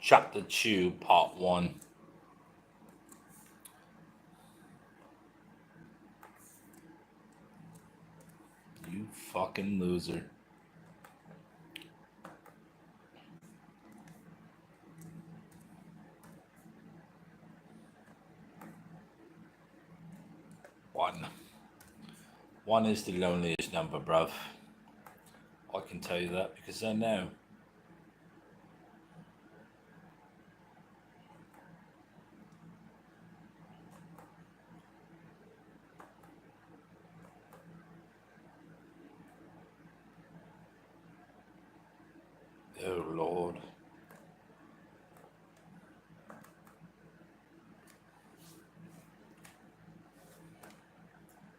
Chapter 2, Part 1. You fucking loser. One. One is the loneliest number, bruv. I can tell you that because I know. Oh, Lord.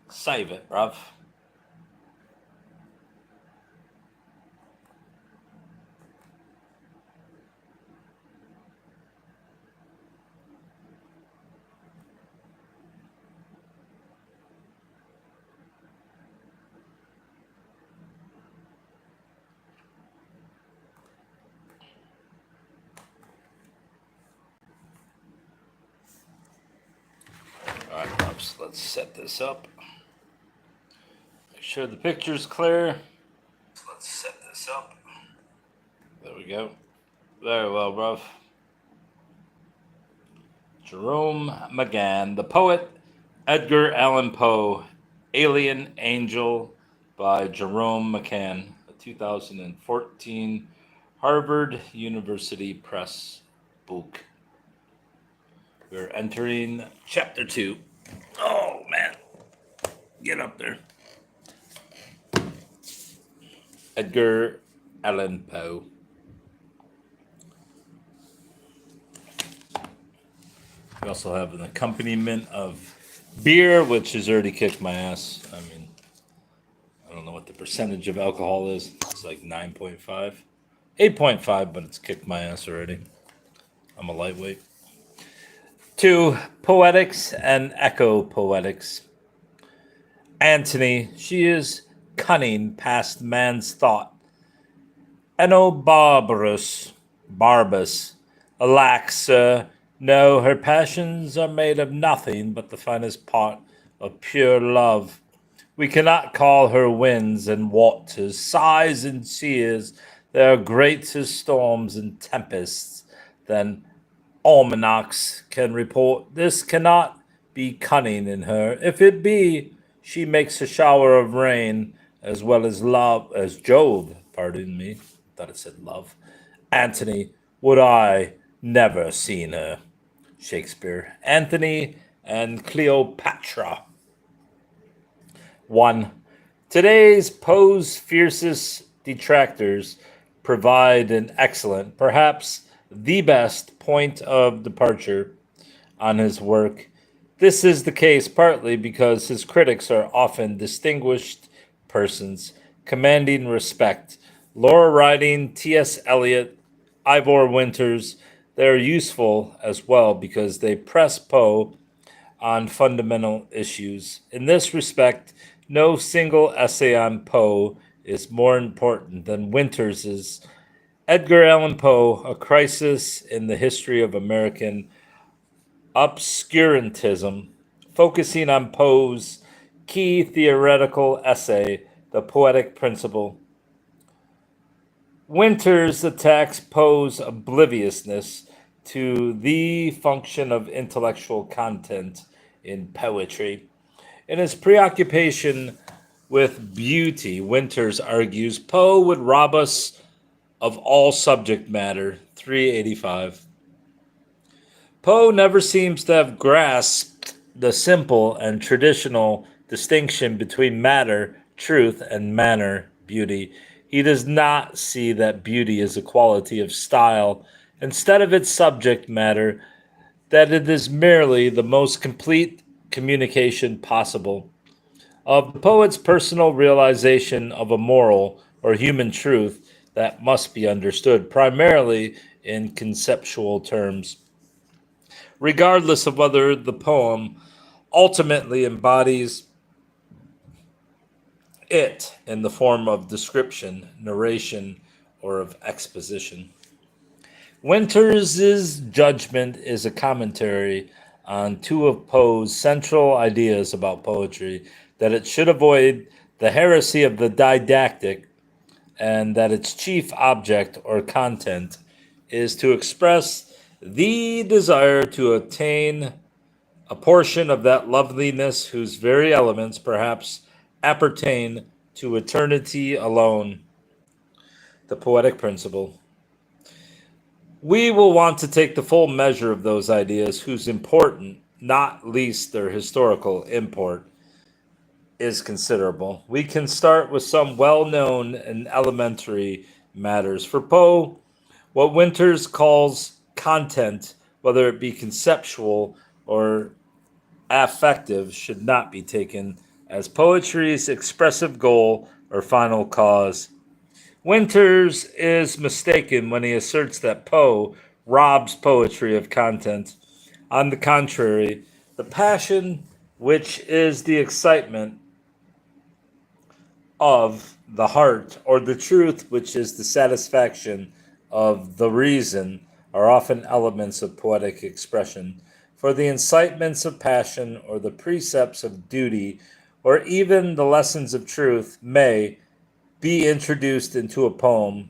Save it, bruv. Alright, bruvs, let's set this up. Make sure the picture's clear. Let's set this up. There we go. Very well, bruv. Jerome McGann, the poet, Edgar Allan Poe, Alien Angel by Jerome McGann, a 2014 Harvard University Press book. We're entering Chapter 2. Oh, man. Get up there. Edgar Allan Poe. We also have an accompaniment of beer, which has already kicked my ass. I mean, I don't know what the percentage of alcohol is. It's like 9.5. 8.5, but it's kicked my ass already. I'm a lightweight. 2. Poetics and echo poetics. Antony, she is cunning past man's thought. Enobarbarous, barbus. Alack, sir, no, her passions are made of nothing but the finest part of pure love. We cannot call her winds and waters, sighs and tears. They are greater storms and tempests than almanacs can report. This cannot be cunning in her. If it be, she makes a shower of rain as well as love as Jove. Pardon me, thought it said love. Antony, would I never seen her. Shakespeare. Antony and Cleopatra. 1. Today's Poe's fiercest detractors provide an excellent, perhaps the best point of departure on his work. This is the case partly because his critics are often distinguished persons, commanding respect. Laura Riding, T.S. Eliot, Ivor Winters, they're useful as well because they press Poe on fundamental issues. In this respect, no single essay on Poe is more important than Winters's Edgar Allan Poe, A Crisis in the History of American Obscurantism, focusing on Poe's key theoretical essay, The Poetic Principle. Winters attacks Poe's obliviousness to the function of intellectual content in poetry. In his preoccupation with beauty, Winters argues Poe would rob us of all subject matter. 385. Poe never seems to have grasped the simple and traditional distinction between matter, truth, and manner, beauty. He does not see that beauty is a quality of style instead of its subject matter, that it is merely the most complete communication possible of the poet's personal realization of a moral or human truth that must be understood primarily in conceptual terms. Regardless of whether the poem ultimately embodies it in the form of description, narration, or of exposition. Winters's judgment is a commentary on two of Poe's central ideas about poetry, that it should avoid the heresy of the didactic, and that its chief object or content is to express the desire to attain a portion of that loveliness whose very elements perhaps appertain to eternity alone. The poetic principle. We will want to take the full measure of those ideas whose important, not least their historical import, is considerable. We can start with some well known and elementary matters. For Poe, what Winters calls content, whether it be conceptual or affective, should not be taken as poetry's expressive goal or final cause. Winters is mistaken when he asserts that Poe robs poetry of content. On the contrary, the passion, which is the excitement of the heart, or the truth, which is the satisfaction of the reason, are often elements of poetic expression. For the incitements of passion, or the precepts of duty, or even the lessons of truth, may be introduced into a poem,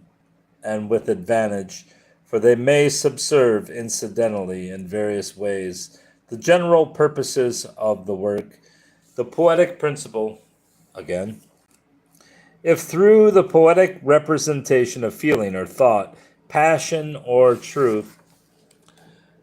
and with advantage, for they may subserve incidentally in various ways the general purposes of the work. The poetic principle, again, if through the poetic representation of feeling or thought, passion or truth,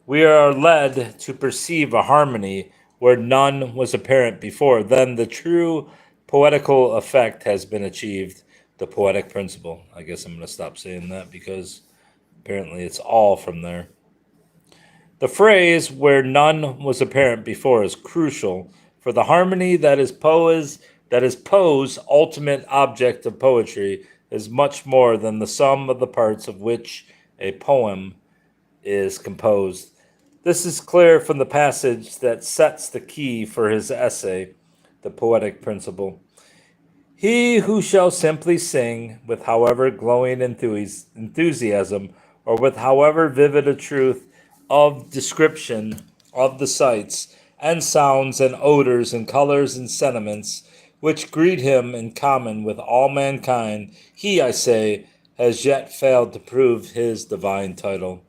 we are led to perceive a harmony where none was apparent before, then the true poetical effect has been achieved. The poetic principle. I guess I'm going to stop saying that because apparently it's all from there. The phrase where none was apparent before is crucial, for the harmony that is Poe's ultimate object of poetry is much more than the sum of the parts of which a poem is composed. This is clear from the passage that sets the key for his essay, The Poetic Principle. He who shall simply sing with however glowing enthusiasm, or with however vivid a truth of description of the sights and sounds and odors and colors and sentiments which greet him in common with all mankind, he, I say, has yet failed to prove his divine title.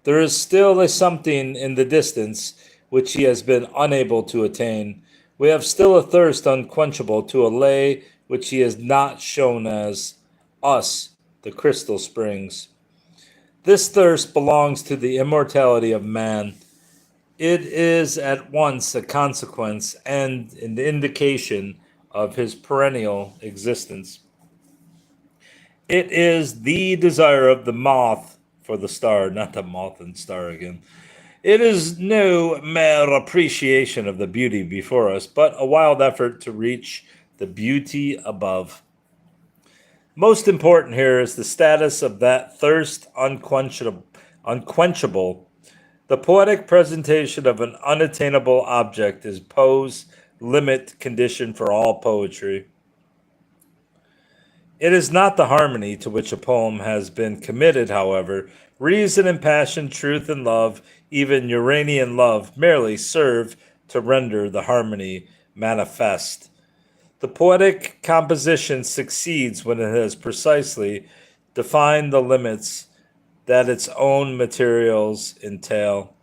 There is still a something in the distance which he has been unable to attain. We have still a thirst unquenchable to allay which he has not shown as us, the crystal springs. This thirst belongs to the immortality of man. It is at once a consequence and an indication of his perennial existence. It is the desire of the moth for the star, not the moth and star again. It is no mere appreciation of the beauty before us, but a wild effort to reach the beauty above. Most important here is the status of that thirst unquenchable. The poetic presentation of an unattainable object is Poe's limit condition for all poetry. It is not the harmony to which a poem has been committed, however. Reason and passion, truth and love, even Uranian love, merely serve to render the harmony manifest. The poetic composition succeeds when it has precisely defined the limits that its own materials entail.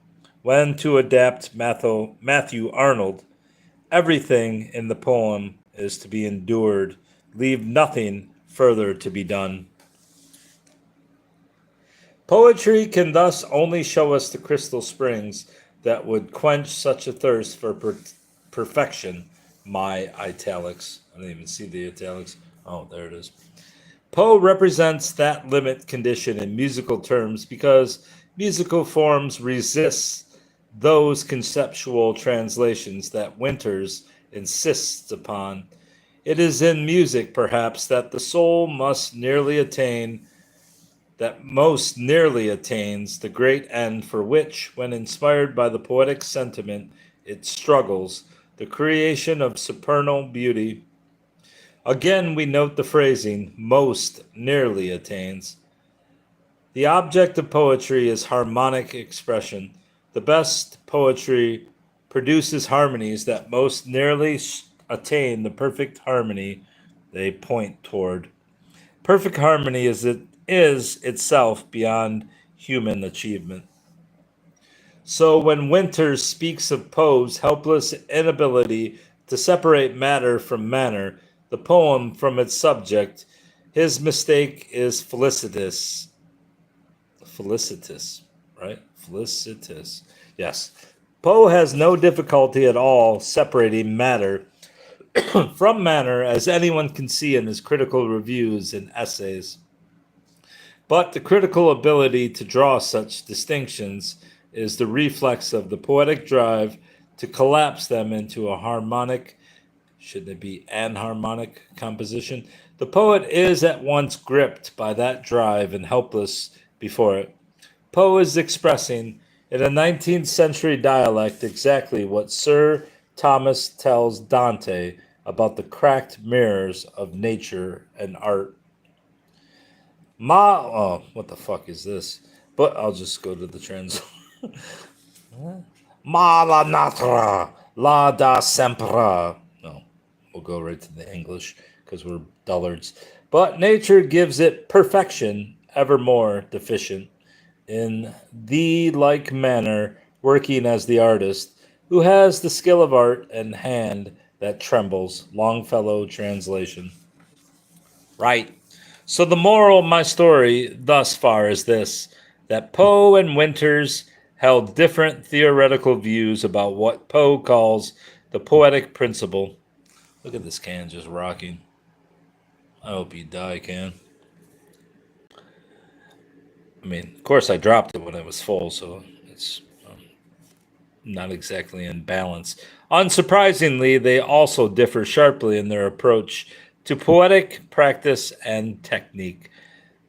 When, to adapt Matthew Arnold, everything in the poem is to be endured, leave nothing further to be done. Poetry can thus only show us the crystal springs that would quench such a thirst for perfection. My italics. I didn't even see the italics. Oh, there it is. Poe represents that limit condition in musical terms because musical forms resist those conceptual translations that Winters insists upon. It is in music, perhaps, that the soul most nearly attains the great end for which, when inspired by the poetic sentiment, it struggles, the creation of supernal beauty. Again, we note the phrasing, most nearly attains. The object of poetry is harmonic expression. The best poetry produces harmonies that most nearly attain the perfect harmony they point toward. Perfect harmony is itself beyond human achievement. So when Winters speaks of Poe's helpless inability to separate matter from manner, the poem from its subject, his mistake is felicitous. Felicitous, right? Felicitous. Yes. Poe has no difficulty at all separating matter from manner, as anyone can see in his critical reviews and essays. But the critical ability to draw such distinctions is the reflex of the poetic drive to collapse them into a harmonic, should it be anharmonic composition? The poet is at once gripped by that drive and helpless before it. Poe is expressing, in a 19th century dialect, exactly what Sir Thomas tells Dante about the cracked mirrors of nature and art. What the fuck is this? But I'll just go to the trans. Ma la natra, la da sempre. No, we'll go right to the English because we're dullards. But nature gives it perfection, evermore deficient, in the like manner, working as the artist, who has the skill of art and hand that trembles. Longfellow translation. Right. So the moral of my story thus far is this, that Poe and Winters held different theoretical views about what Poe calls the poetic principle. Look at this can just rocking. I hope you die, can. I mean, of course, I dropped it when it was full, so it's not exactly in balance. Unsurprisingly, they also differ sharply in their approach to poetic practice and technique.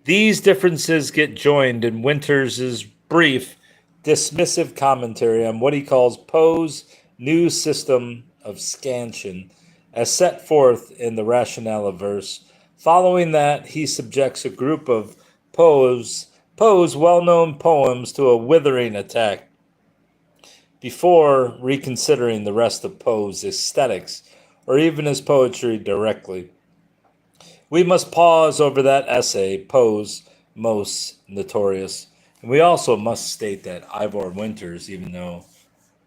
These differences get joined in Winters' brief, dismissive commentary on what he calls Poe's new system of scansion, as set forth in the Rationale of Verse. Following that, he subjects a group of Poe's well-known poems to a withering attack before reconsidering the rest of Poe's aesthetics or even his poetry directly. We must pause over that essay, Poe's most notorious. And we also must state that Ivor Winters, even though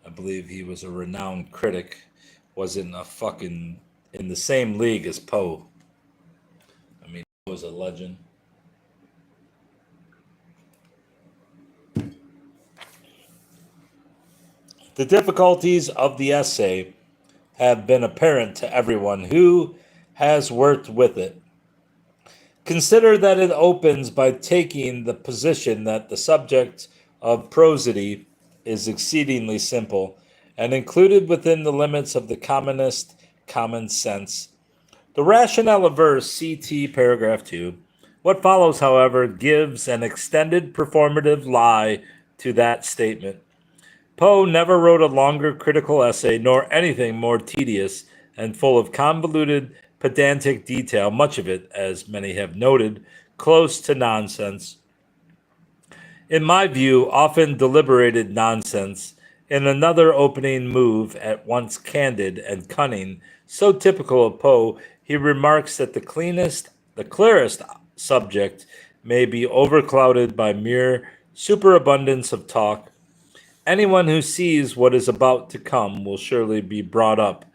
I believe he was a renowned critic, wasn't a fucking in the same league as Poe. I mean, he was a legend. The difficulties of the essay have been apparent to everyone who has worked with it. Consider that it opens by taking the position that the subject of prosody is exceedingly simple and included within the limits of the commonest common sense. The Rationale of Verse, CT paragraph 2. What follows, however, gives an extended performative lie to that statement. Poe never wrote a longer critical essay, nor anything more tedious and full of convoluted, pedantic detail, much of it, as many have noted, close to nonsense. In my view, often deliberated nonsense, in another opening move at once candid and cunning, so typical of Poe, he remarks that the clearest subject may be overclouded by mere superabundance of talk. Anyone who sees what is about to come will surely be brought up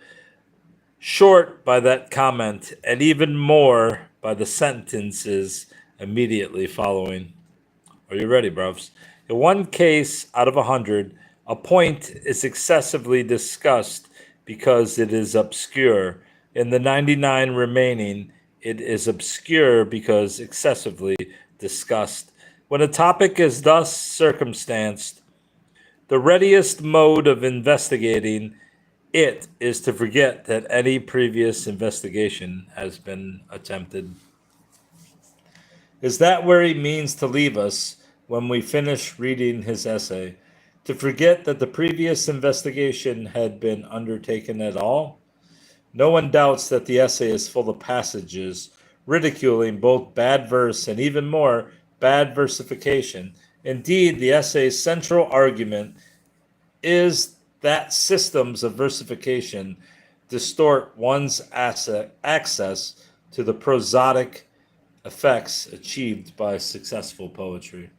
short by that comment, and even more by the sentences immediately following. Are you ready, bruvs? In one case out of 100, a point is excessively discussed because it is obscure. In the 99 remaining, it is obscure because excessively discussed. When a topic is thus circumstanced, the readiest mode of investigating it is to forget that any previous investigation has been attempted. Is that where he means to leave us when we finish reading his essay? To forget that the previous investigation had been undertaken at all? No one doubts that the essay is full of passages ridiculing both bad verse and even more bad versification. Indeed, the essay's central argument is that systems of versification distort one's access to the prosodic effects achieved by successful poetry.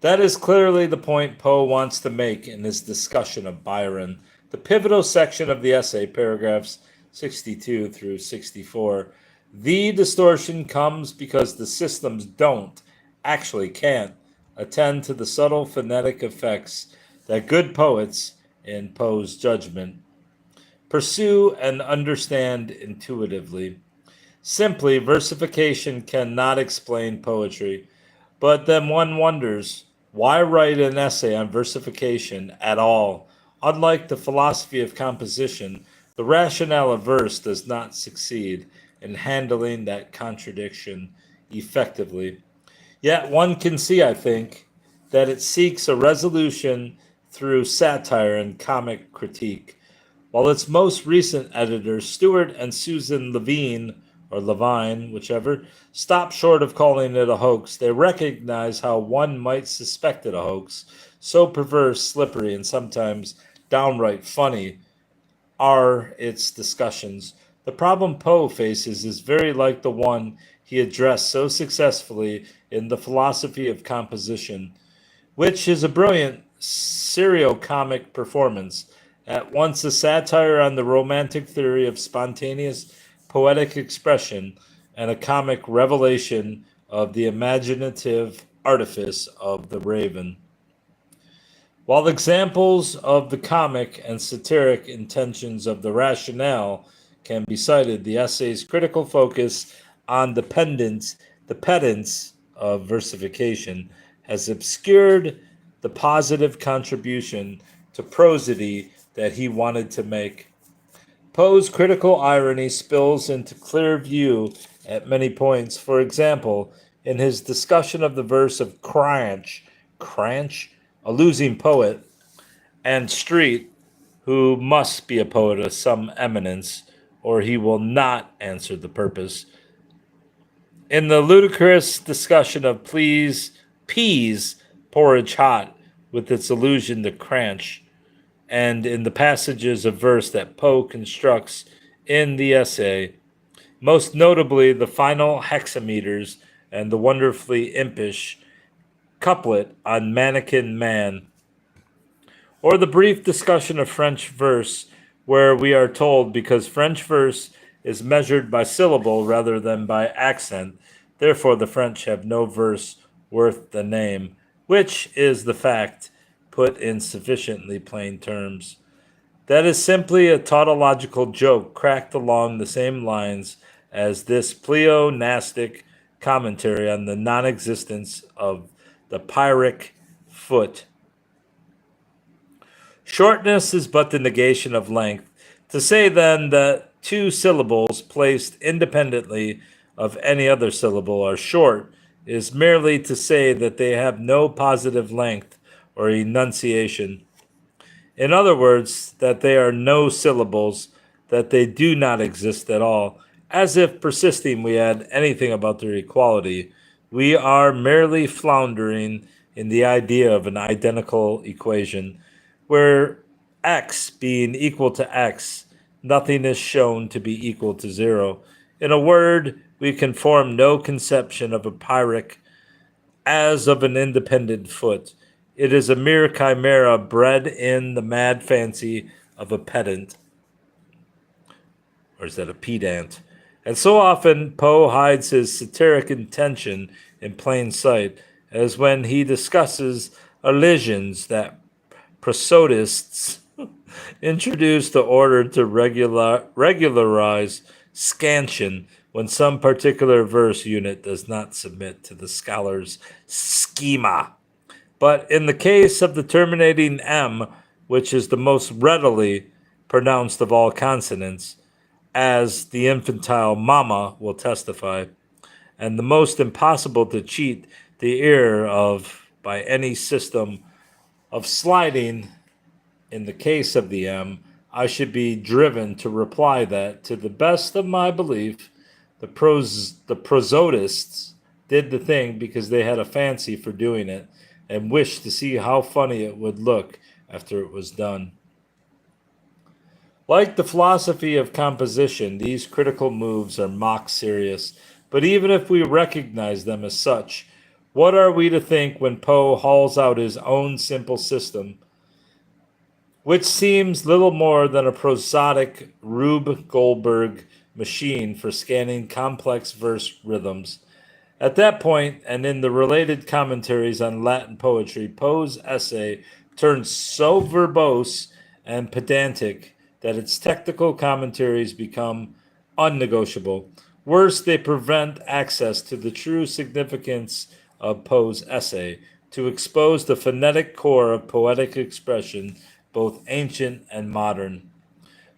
That is clearly the point Poe wants to make in his discussion of Byron. The pivotal section of the essay, paragraphs 62 through 64, the distortion comes because the systems actually can't, attend to the subtle phonetic effects that good poets, in Poe's judgment, pursue and understand intuitively. Simply, versification cannot explain poetry, but then one wonders, why write an essay on versification at all? Unlike the philosophy of composition, the rationale of verse does not succeed in handling that contradiction effectively. Yet one can see, I think, that it seeks a resolution through satire and comic critique. While its most recent editors, Stuart and Susan Levine, or Levine, whichever, stop short of calling it a hoax, they recognize how one might suspect it a hoax. So perverse, slippery, and sometimes downright funny are its discussions. The problem Poe faces is very like the one he addressed so successfully in The Philosophy of Composition, which is a brilliant serio-comic performance, at once a satire on the romantic theory of spontaneous poetic expression and a comic revelation of the imaginative artifice of the raven. While examples of the comic and satiric intentions of the rationale can be cited, the essay's critical focus on the pedants of versification has obscured the positive contribution to prosody that he wanted to make. Poe's critical irony spills into clear view at many points. For example, in his discussion of the verse of Cranch, a losing poet, and Street, who must be a poet of some eminence, or he will not answer the purpose. In the ludicrous discussion of Peas, Porridge Hot, with its allusion to Cranch, and in the passages of verse that Poe constructs in the essay, most notably the final hexameters and the wonderfully impish couplet on Mannequin Man, or the brief discussion of French verse, where we are told because French verse is measured by syllable rather than by accent, therefore the French have no verse worth the name, which is the fact put in sufficiently plain terms. That is simply a tautological joke cracked along the same lines as this pleonastic commentary on the non-existence of the Pyrrhic foot. Shortness is but the negation of length. To say then that two syllables placed independently of any other syllable are short is merely to say that they have no positive length or enunciation. In other words, that they are no syllables, that they do not exist at all. As if persisting we had anything about their equality, we are merely floundering in the idea of an identical equation, where x being equal to x, nothing is shown to be equal to 0. In a word, we can form no conception of a Pyrrhic as of an independent foot. It is a mere chimera bred in the mad fancy of a pedant. Or is that a pedant? And so often Poe hides his satiric intention in plain sight, as when he discusses elisions that prosodists introduced to order to regularize scansion when some particular verse unit does not submit to the scholar's schema. But in the case of the terminating M, which is the most readily pronounced of all consonants, as the infantile mama will testify, and the most impossible to cheat the ear of by any system of sliding, in the case of the M, I should be driven to reply that, to the best of my belief, the prosodists did the thing because they had a fancy for doing it and wished to see how funny it would look after it was done. Like the philosophy of composition, these critical moves are mock serious, but even if we recognize them as such, what are we to think when Poe hauls out his own simple system, which seems little more than a prosodic Rube Goldberg machine for scanning complex verse rhythms? At that point, and in the related commentaries on Latin poetry, Poe's essay turns so verbose and pedantic that its technical commentaries become unnegotiable. Worse, they prevent access to the true significance of Poe's essay, to expose the phonetic core of poetic expression, both ancient and modern.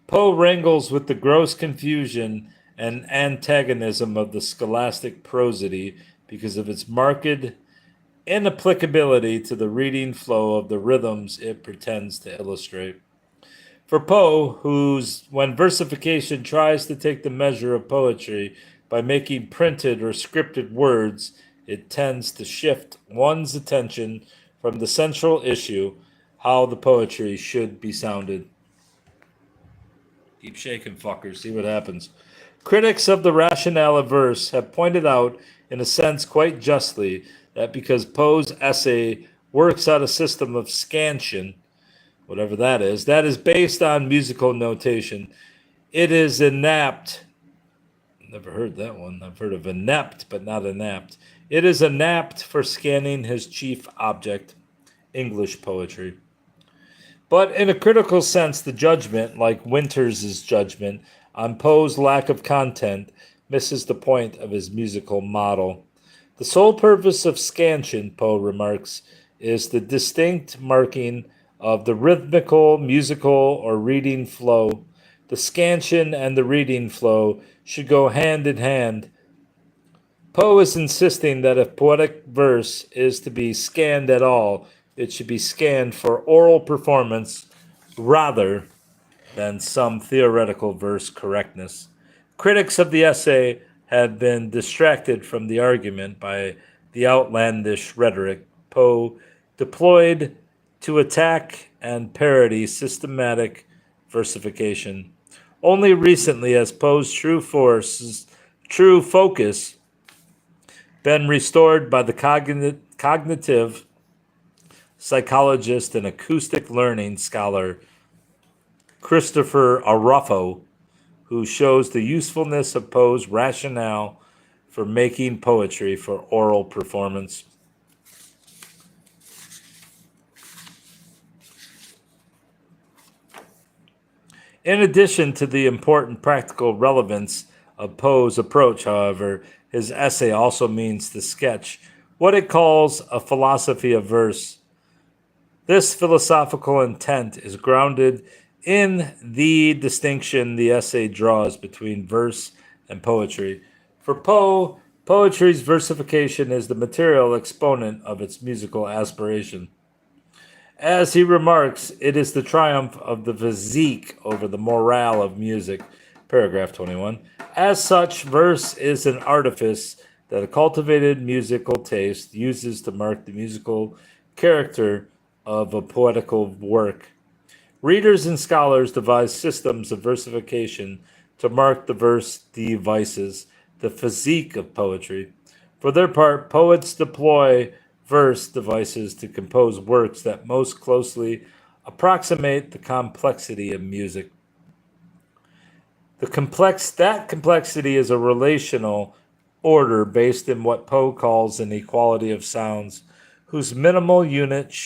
Poe wrangles with the gross confusion and antagonism of the scholastic prosody because of its marked inapplicability to the reading flow of the rhythms it pretends to illustrate. For Poe, when versification tries to take the measure of poetry by making printed or scripted words, it tends to shift one's attention from the central issue, how the poetry should be sounded. Keep shaking, fuckers. See what happens. Critics of the rationale of verse have pointed out, in a sense quite justly, that because Poe's essay works out a system of scansion, whatever that is based on musical notation, it is inapt. Never heard that one. I've heard of inept, but not inapt. It is inapt for scanning his chief object, English poetry. But in a critical sense, the judgment, like Winters' judgment, on Poe's lack of content misses the point of his musical model. The sole purpose of scansion, Poe remarks, is the distinct marking of the rhythmical, musical, or reading flow. The scansion and the reading flow should go hand in hand. Poe is insisting that if poetic verse is to be scanned at all, it should be scanned for oral performance rather than some theoretical verse correctness. Critics of the essay have been distracted from the argument by the outlandish rhetoric Poe deployed to attack and parody systematic versification. Only recently has Poe's true focus been restored by the cognitive psychologist and acoustic learning scholar Christopher Arruffo, who shows the usefulness of Poe's rationale for making poetry for oral performance. In addition to the important practical relevance of Poe's approach, however, his essay also means to sketch what it calls a philosophy of verse. This philosophical intent is grounded in the distinction the essay draws between verse and poetry. For Poe, poetry's versification is the material exponent of its musical aspiration. As he remarks, it is the triumph of the physique over the morale of music. Paragraph 21. As such, verse is an artifice that a cultivated musical taste uses to mark the musical character of a poetical work. Readers and scholars devise systems of versification to mark the verse devices, the physique of poetry. For their part, poets deploy verse devices to compose works that most closely approximate the complexity of music. That complexity is a relational order based in what Poe calls an equality of sounds, whose minimal unit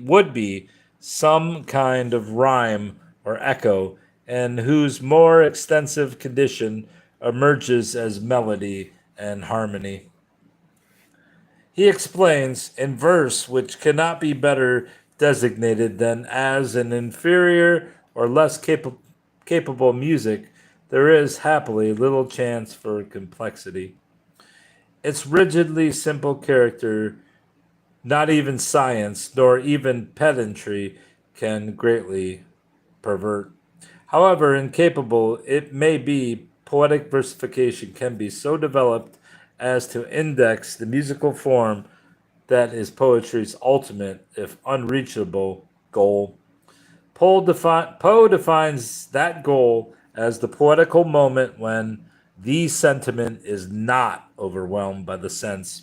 would be some kind of rhyme or echo, and whose more extensive condition emerges as melody and harmony. He explains, in verse, which cannot be better designated than as an inferior or less capable music, there is, happily, little chance for complexity. Its rigidly simple character, not even science, nor even pedantry, can greatly pervert. However incapable it may be, poetic versification can be so developed as to index the musical form that is poetry's ultimate, if unreachable, goal. Poe defines that goal as the poetical moment when the sentiment is not overwhelmed by the sense.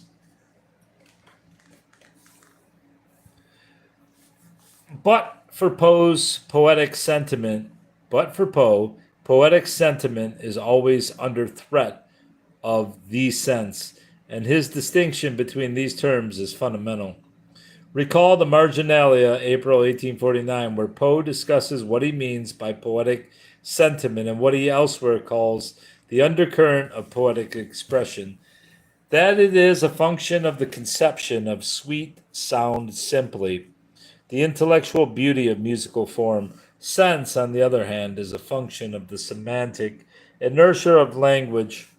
But for Poe's poetic sentiment, but for Poe, poetic sentiment is always under threat of the sense, and his distinction between these terms is fundamental. Recall the Marginalia, April 1849, where Poe discusses what he means by poetic sentiment and what he elsewhere calls the undercurrent of poetic expression, that it is a function of the conception of sweet sound simply, the intellectual beauty of musical form. Sense, on the other hand, is a function of the semantic inertia of language.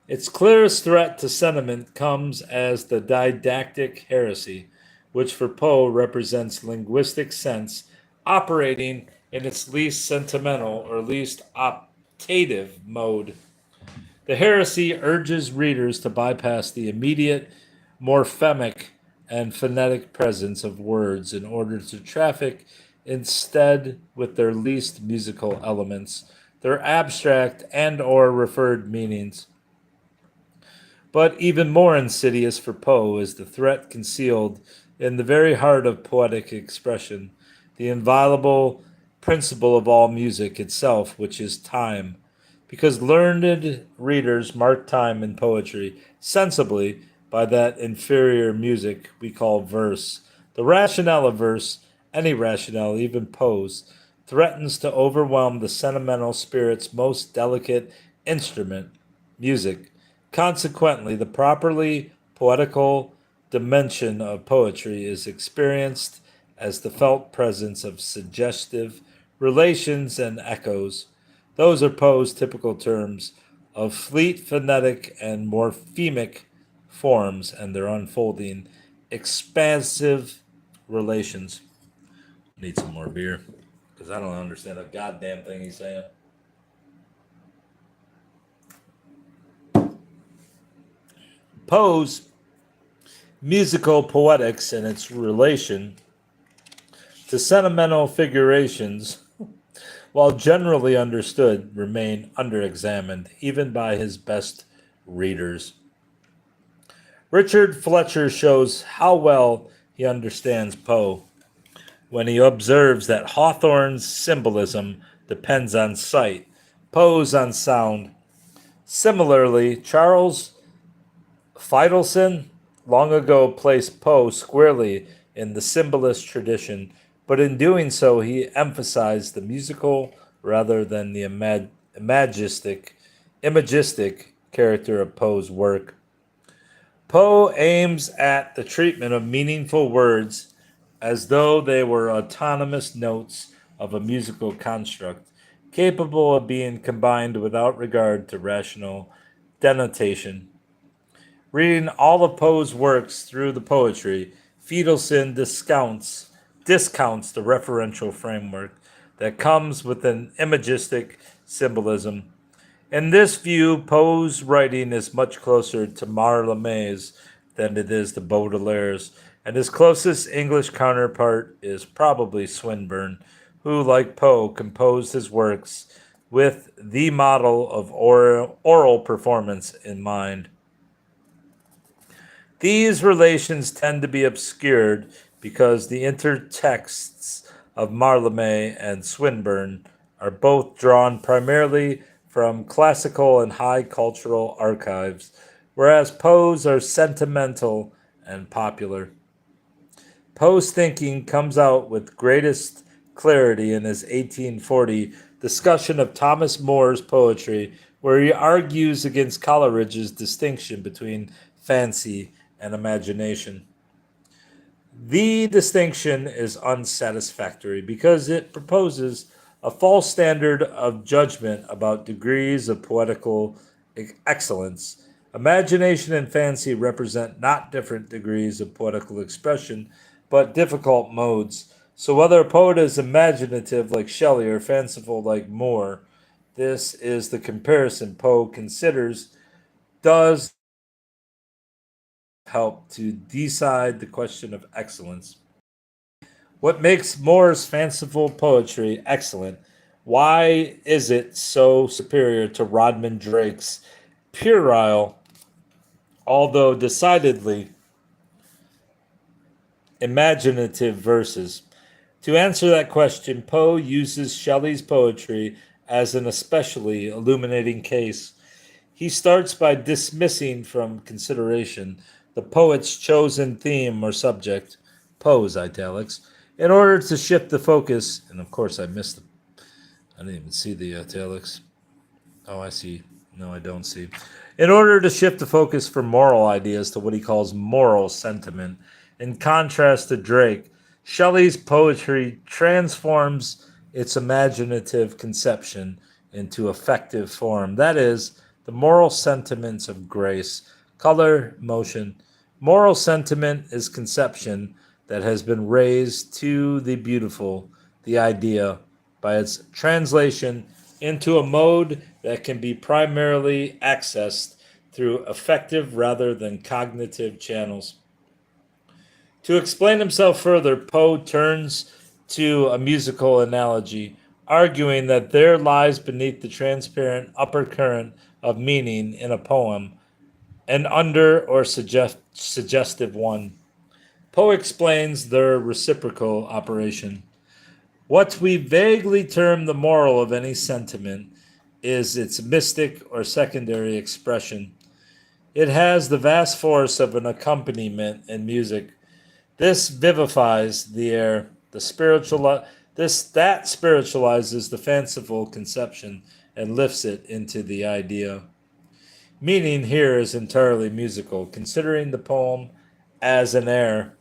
Its clearest threat to sentiment comes as the didactic heresy, which for Poe represents linguistic sense operating in its least sentimental or least optative mode. The heresy urges readers to bypass the immediate morphemic and phonetic presence of words in order to traffic instead with their least musical elements, their abstract and or referred meanings. But even more insidious for Poe is the threat concealed in the very heart of poetic expression, the inviolable principle of all music itself, which is time. Because learned readers mark time in poetry sensibly by that inferior music we call verse. The rationale of verse, any rationale, even Poe's, threatens to overwhelm the sentimental spirit's most delicate instrument, music. Consequently, the properly poetical dimension of poetry is experienced as the felt presence of suggestive relations and echoes. Those are Poe's typical terms of fleet phonetic and morphemic forms and their unfolding expansive relations. Need some more beer because I don't understand a goddamn thing he's saying. Poe's musical poetics and its relation to sentimental figurations, while generally understood, remain underexamined even by his best readers. Richard Fletcher shows how well he understands Poe when he observes that Hawthorne's symbolism depends on sight, Poe's on sound. Similarly, Charles Feidelson long ago placed Poe squarely in the symbolist tradition, but in doing so he emphasized the musical rather than the imagistic character of Poe's work. Poe aims at the treatment of meaningful words as though they were autonomous notes of a musical construct, capable of being combined without regard to rational denotation. Reading all of Poe's works through the poetry, Fiedelson discounts the referential framework that comes with an imagistic symbolism. In this view, Poe's writing is much closer to Mallarmé's than it is to Baudelaire's, and his closest English counterpart is probably Swinburne, who, like Poe, composed his works with the model of oral performance in mind. These relations tend to be obscured because the intertexts of Mallarmé and Swinburne are both drawn primarily from classical and high cultural archives, whereas Poe's are sentimental and popular. Poe's thinking comes out with greatest clarity in his 1840 discussion of Thomas More's poetry, where he argues against Coleridge's distinction between fancy and imagination. The distinction is unsatisfactory because it proposes a false standard of judgment about degrees of poetical excellence. Imagination and fancy represent not different degrees of poetical expression, but difficult modes. So whether a poet is imaginative like Shelley or fanciful like Moore, this is the comparison Poe considers. Does help to decide the question of excellence. What makes Moore's fanciful poetry excellent? Why is it so superior to Rodman Drake's puerile, although decidedly imaginative verses? To answer that question, Poe uses Shelley's poetry as an especially illuminating case. He starts by dismissing from consideration the poet's chosen theme or subject, Poe's italics, in order to shift the focus. And of course, I didn't even see the italics. Oh, I see. No, I don't see. In order to shift the focus from moral ideas to what he calls moral sentiment. In contrast to Drake, Shelley's poetry transforms its imaginative conception into effective form. That is, the moral sentiments of grace, color, motion. Moral sentiment is conception that has been raised to the beautiful, the idea, by its translation into a mode that can be primarily accessed through affective rather than cognitive channels. To explain himself further, Poe turns to a musical analogy, arguing that there lies beneath the transparent upper current of meaning in a poem an under or suggestive one. Poe explains their reciprocal operation. What we vaguely term the moral of any sentiment is its mystic or secondary expression. It has the vast force of an accompaniment in music. This vivifies the air. That spiritualizes the fanciful conception and lifts it into the idea. Meaning here is entirely musical, considering the poem as an air.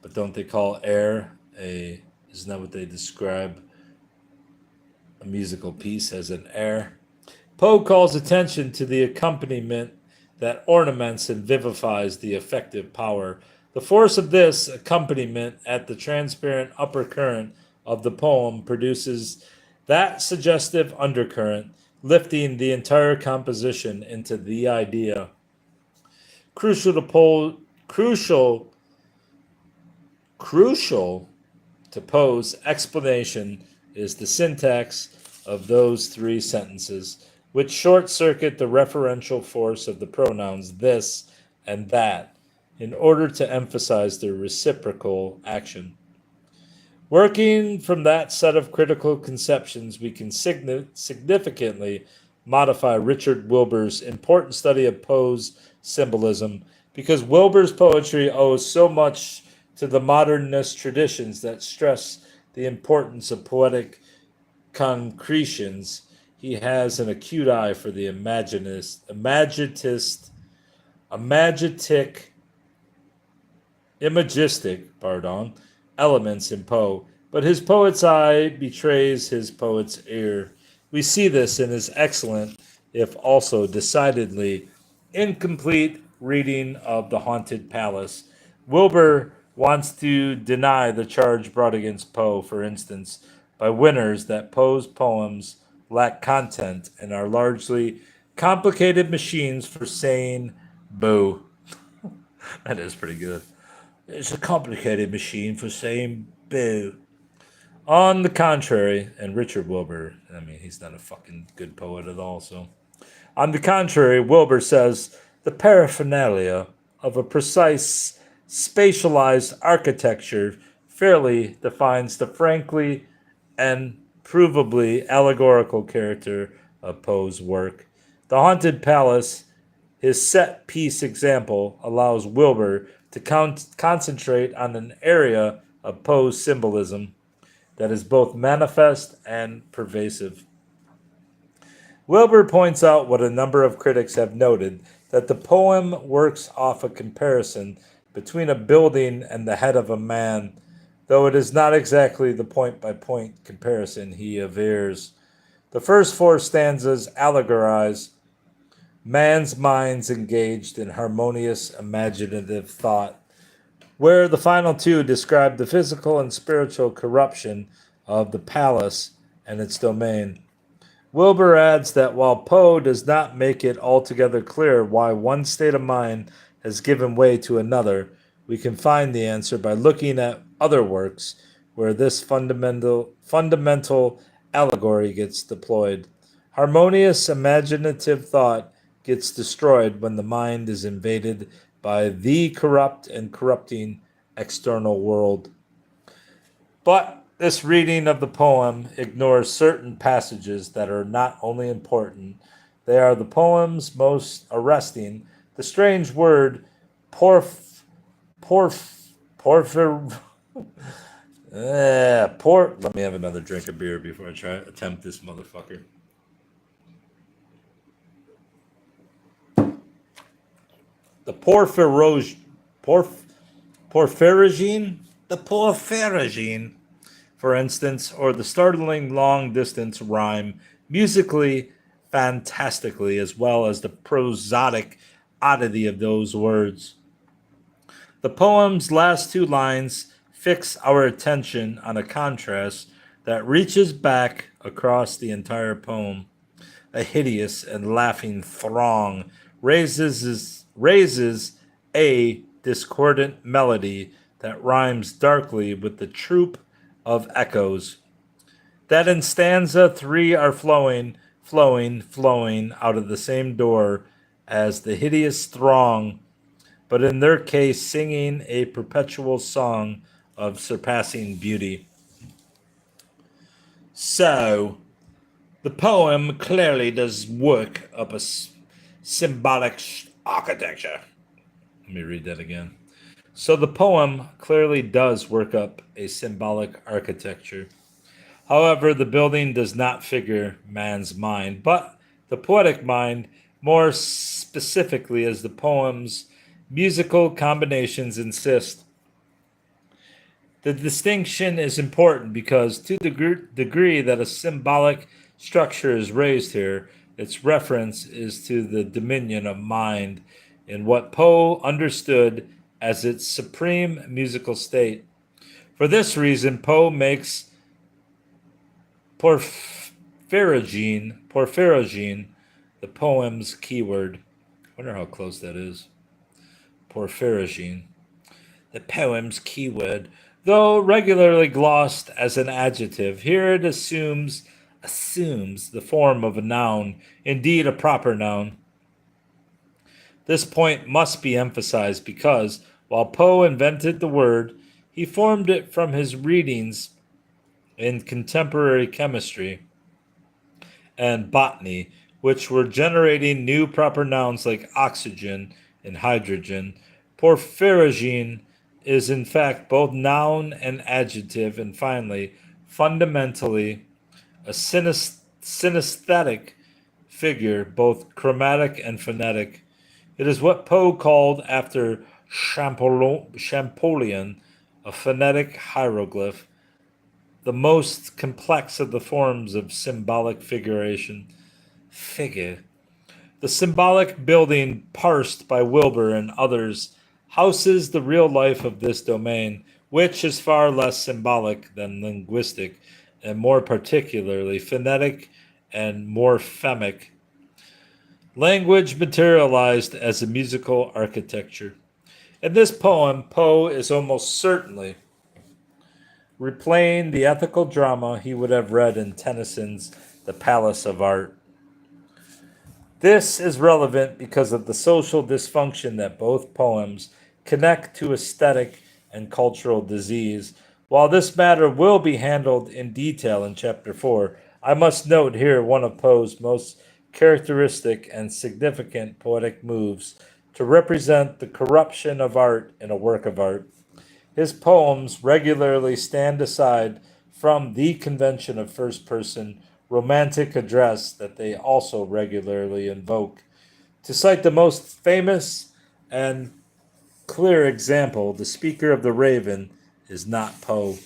But don't they call air isn't that what they describe a musical piece as, an air? Poe calls attention to the accompaniment that ornaments and vivifies the effective power. The force of this accompaniment at the transparent upper current of the poem produces that suggestive undercurrent, lifting the entire composition into the idea. Crucial to Poe's explanation is the syntax of those three sentences, which short-circuit the referential force of the pronouns this and that in order to emphasize their reciprocal action. Working from that set of critical conceptions, we can significantly modify Richard Wilbur's important study of Poe's symbolism, because Wilbur's poetry owes so much to the modernist traditions that stress the importance of poetic concretions. He has an acute eye for the imagistic elements in Poe, but his poet's eye betrays his poet's ear. We see this in his excellent, if also decidedly incomplete, reading of The Haunted Palace. Wilbur wants to deny the charge brought against Poe, for instance, by winners that Poe's poems lack content and are largely complicated machines for saying boo. That is pretty good. It's a complicated machine for saying boo. On the contrary, and Richard Wilbur, I mean, he's not a fucking good poet at all, so. On the contrary, Wilbur says the paraphernalia of a precise, spatialized architecture fairly defines the frankly and provably allegorical character of Poe's work. The Haunted Palace, his set-piece example, allows Wilbur to concentrate on an area of Poe's symbolism that is both manifest and pervasive. Wilbur points out what a number of critics have noted, that the poem works off a comparison between a building and the head of a man, though it is not exactly the point-by-point comparison he avers. The first four stanzas allegorize man's minds engaged in harmonious imaginative thought, where the final two describe the physical and spiritual corruption of the palace and its domain. Wilbur adds that while Poe does not make it altogether clear why one state of mind has given way to another, we can find the answer by looking at other works where this fundamental allegory gets deployed. Harmonious imaginative thought gets destroyed when the mind is invaded by the corrupt and corrupting external world. But this reading of the poem ignores certain passages that are not only important, they are the poem's most arresting. The strange word porphyr let me have another drink of beer before I attempt this motherfucker. The porphyrogene, for instance, or the startling long-distance rhyme, musically, fantastically, as well as the prosodic oddity of those words. The poem's last two lines fix our attention on a contrast that reaches back across the entire poem. A hideous and laughing throng raises a discordant melody that rhymes darkly with the troop of echoes. That in stanza 3 are flowing out of the same door as the hideous throng, but in their case singing a perpetual song of surpassing beauty. So, the poem clearly does work up a symbolic architecture. Let me read that again. So the poem clearly does work up a symbolic architecture. However, the building does not figure man's mind, but the poetic mind, more specifically as the poem's musical combinations insist. The distinction is important because to the degree that a symbolic structure is raised here, its reference is to the dominion of mind in what Poe understood as its supreme musical state. For this reason, Poe makes porphyrogene the poem's keyword. I wonder how close that is. Porphyrogene, the poem's keyword. Though regularly glossed as an adjective, here it assumes the form of a noun, indeed a proper noun. This point must be emphasized because, while Poe invented the word, he formed it from his readings in contemporary chemistry and botany, which were generating new proper nouns like oxygen and hydrogen. Porphyrogene is in fact both noun and adjective, and finally, fundamentally, a synesthetic figure, both chromatic and phonetic. It is what Poe called, after Champollion, a phonetic hieroglyph, the most complex of the forms of symbolic figuration. The symbolic building parsed by Wilbur and others houses the real life of this domain, which is far less symbolic than linguistic, and more particularly phonetic and morphemic. Language materialized as a musical architecture. In this poem, Poe is almost certainly replaying the ethical drama he would have read in Tennyson's The Palace of Art. This is relevant because of the social dysfunction that both poems connect to aesthetic and cultural disease. While this matter will be handled in detail in Chapter 4, I must note here one of Poe's most characteristic and significant poetic moves to represent the corruption of art in a work of art. His poems regularly stand aside from the convention of first-person romantic address that they also regularly invoke. To cite the most famous and clear example, the Speaker of the Raven is not Poe.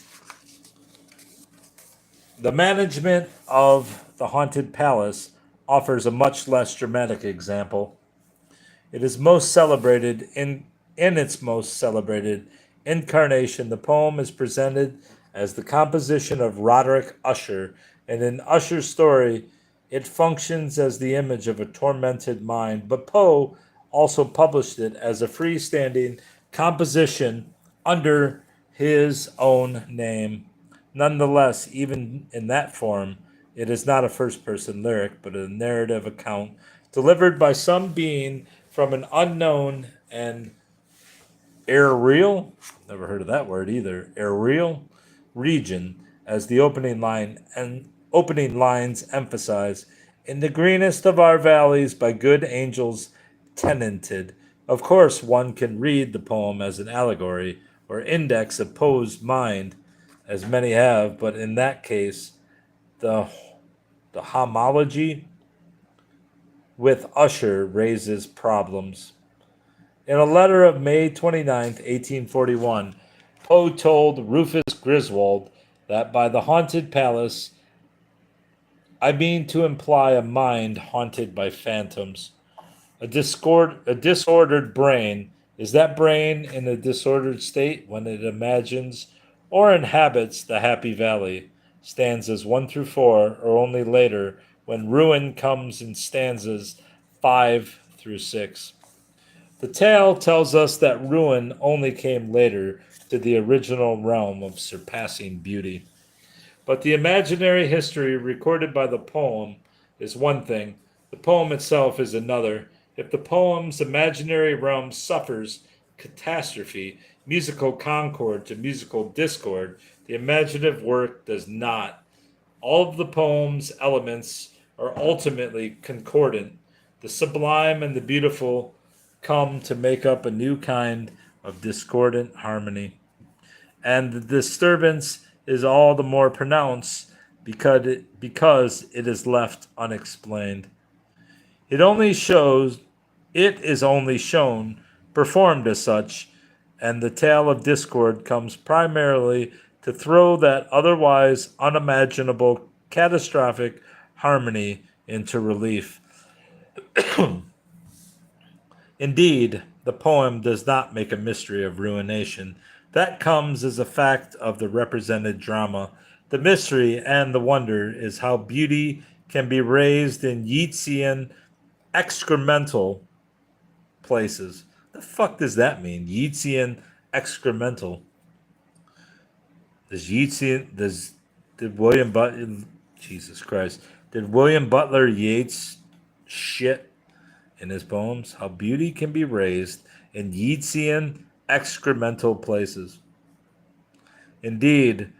The management of the Haunted Palace offers a much less dramatic example. It is most celebrated in its most celebrated incarnation. The poem is presented as the composition of Roderick Usher, and in Usher's story, it functions as the image of a tormented mind. But Poe also published it as a freestanding composition under his own name. Nonetheless, even in that form, it is not a first person lyric, but a narrative account delivered by some being from an unknown and aerial, never heard of that word either, aerial region, as the opening lines emphasize, in the greenest of our valleys by good angels tenanted. Of course, one can read the poem as an allegory or index of Poe's mind, as many have, but in that case, the homology with Usher raises problems. In a letter of May 29th, 1841, Poe told Rufus Griswold that by the haunted palace, I mean to imply a mind haunted by phantoms. A disordered brain, is that brain in a disordered state when it imagines or inhabits the happy valley? Stanzas 1 through 4, or only later when ruin comes in stanzas 5 through 6. The tale tells us that ruin only came later to the original realm of surpassing beauty. But the imaginary history recorded by the poem is one thing, the poem itself is another. If the poem's imaginary realm suffers catastrophe, musical concord to musical discord, the imaginative work does not. All of the poem's elements are ultimately concordant. The sublime and the beautiful come to make up a new kind of discordant harmony. And the disturbance is all the more pronounced because it is left unexplained. It is only shown, performed as such, and the tale of discord comes primarily to throw that otherwise unimaginable catastrophic harmony into relief. Indeed, the poem does not make a mystery of ruination. That comes as a fact of the represented drama. The mystery and the wonder is how beauty can be raised in Yeatsian excremental places. The fuck does that mean? Yeatsian excremental. Did William Butler, Jesus Christ, did William Butler Yeats shit in his poems? How beauty can be raised in Yeatsian excremental places. Indeed,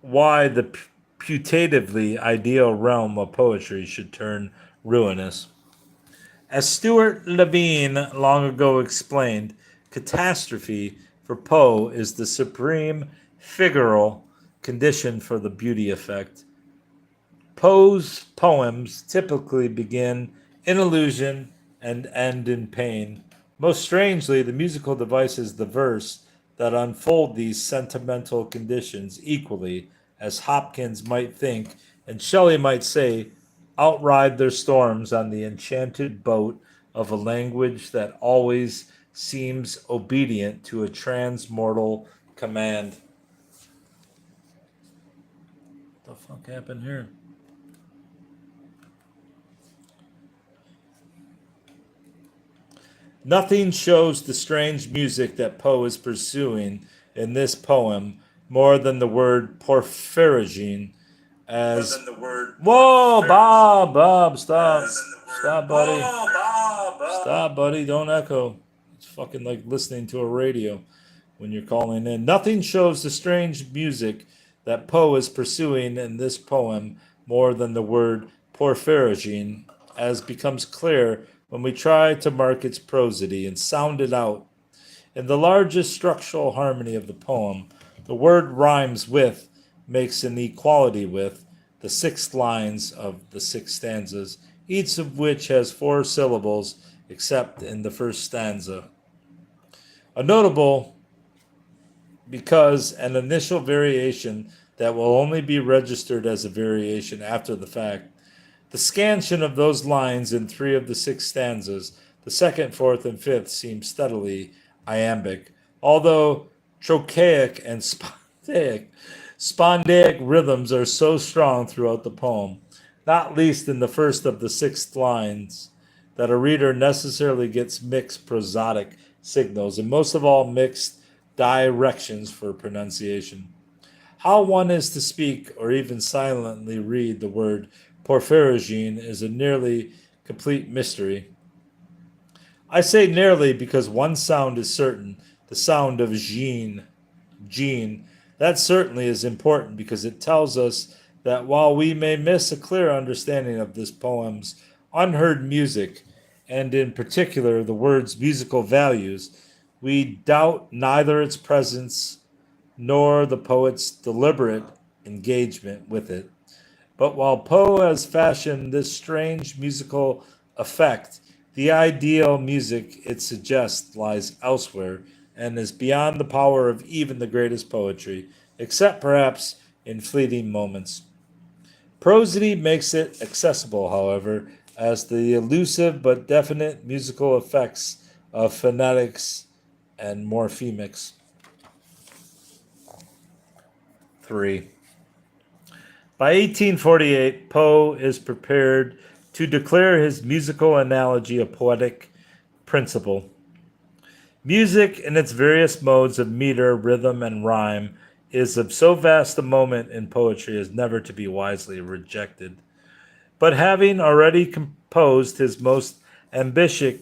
why the putatively ideal realm of poetry should turn ruinous. As Stuart Levine long ago explained, catastrophe for Poe is the supreme figural condition for the beauty effect. Poe's poems typically begin in illusion and end in pain. Most strangely, the musical devices, the verse, that unfold these sentimental conditions equally, as Hopkins might think and Shelley might say, outride their storms on the enchanted boat of a language that always seems obedient to a transmortal command. What the fuck happened here? Nothing shows the strange music that Poe is pursuing in this poem more than the word porphyrogene. As whoa, Bob, stop, buddy, stop, buddy, don't echo. It's fucking like listening to a radio when you're calling in. Nothing shows the strange music that Poe is pursuing in this poem more than the word porphyrogene, as becomes clear when we try to mark its prosody and sound it out. In the largest structural harmony of the poem, the word rhymes with, makes an equality with, the 6 lines of the 6 stanzas, each of which has 4 syllables except in the first stanza. A notable because an initial variation that will only be registered as a variation after the fact. The scansion of those lines in 3 of the 6 stanzas, the 2nd, 4th, and 5th, seem steadily iambic, although trochaic and spondaic rhythms are so strong throughout the poem, not least in the first of the 6 lines. that a reader necessarily gets mixed prosodic signals, and most of all, mixed directions for pronunciation. How one is to speak or even silently read the word porphyrogene is a nearly complete mystery. I say nearly because one sound is certain, the sound of gene. That certainly is important because it tells us that while we may miss a clear understanding of this poem's unheard music, and in particular the word's musical values, we doubt neither its presence nor the poet's deliberate engagement with it. But while Poe has fashioned this strange musical effect, the ideal music it suggests lies elsewhere and is beyond the power of even the greatest poetry, except perhaps in fleeting moments. Prosody makes it accessible, however, as the elusive but definite musical effects of phonetics and morphemics. 3. By 1848, Poe is prepared to declare his musical analogy a poetic principle. Music, in its various modes of meter, rhythm, and rhyme, is of so vast a moment in poetry as never to be wisely rejected. But having already composed his most ambitious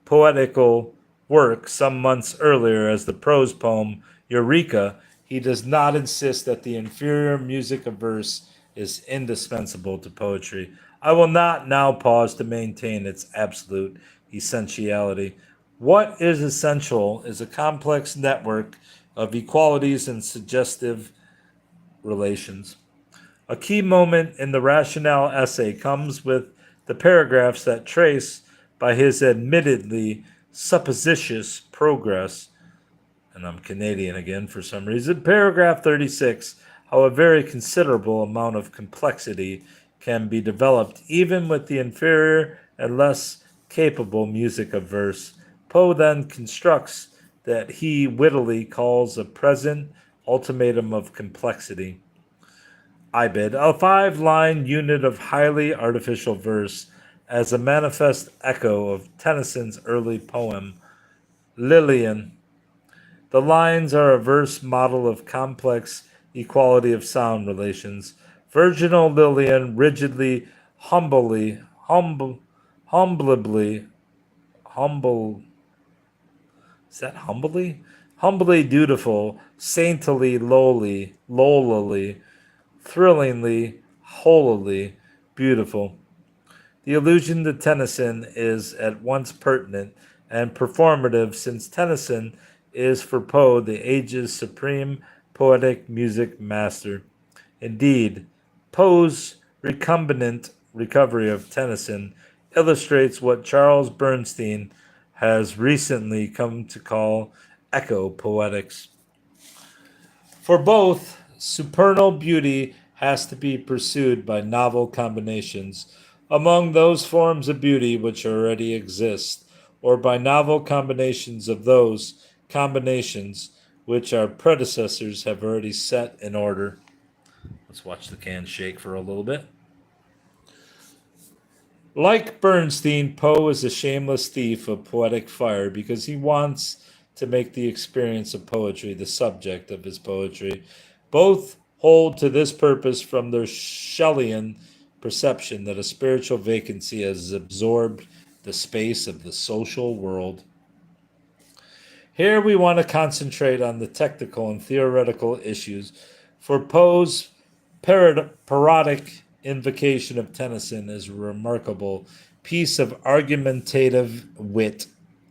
poetical work some months earlier as the prose poem Eureka, he does not insist that the inferior music of verse is indispensable to poetry. I will not now pause to maintain its absolute essentiality. What is essential is a complex network of equalities and suggestive relations. A key moment in the rationale essay comes with the paragraphs that trace, by his admittedly supposititious progress, and I'm Canadian again for some reason, paragraph 36, how a very considerable amount of complexity can be developed even with the inferior and less capable music of verse. Poe then constructs that he wittily calls a present ultimatum of complexity. Ibid, a 5-line unit of highly artificial verse, as a manifest echo of Tennyson's early poem, Lillian. The lines are a verse model of complex equality of sound relations. Virginal Lillian rigidly, humblibly, humble, is that humbly? Humbly dutiful, saintly lowlily, thrillingly, holily beautiful. The allusion to Tennyson is at once pertinent and performative, since Tennyson is for Poe the age's supreme poetic music master. Indeed, Poe's recumbent recovery of Tennyson illustrates what Charles Bernstein has recently come to call echo poetics. For both, supernal beauty has to be pursued by novel combinations among those forms of beauty which already exist, or by novel combinations of those combinations which our predecessors have already set in order. Let's watch the can shake for a little bit. Like Bernstein, Poe is a shameless thief of poetic fire because he wants to make the experience of poetry the subject of his poetry. Both hold to this purpose from their Shelleyan perception that a spiritual vacancy has absorbed the space of the social world. Here we want to concentrate on the technical and theoretical issues. For Poe's parodic invocation of Tennyson is a remarkable piece of argumentative wit.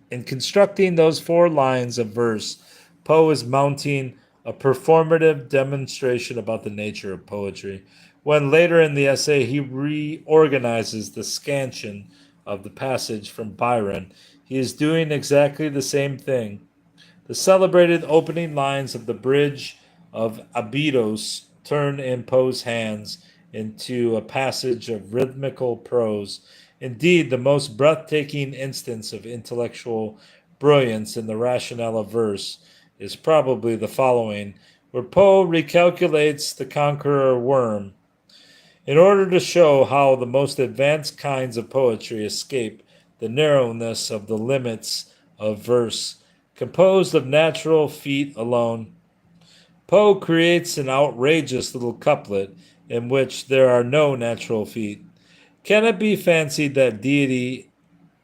In constructing those 4 lines of verse, Poe is mounting a performative demonstration about the nature of poetry. When later in the essay he reorganizes the scansion of the passage from Byron, he is doing exactly the same thing. The celebrated opening lines of the Bridge of Abydos turn in Poe's hands into a passage of rhythmical prose. Indeed, the most breathtaking instance of intellectual brilliance in the rationale of verse is probably the following, where Poe recalculates the conqueror worm. In order to show how the most advanced kinds of poetry escape the narrowness of the limits of verse, composed of natural feet alone, Poe creates an outrageous little couplet in which there are no natural feet. Can it be fancied that deity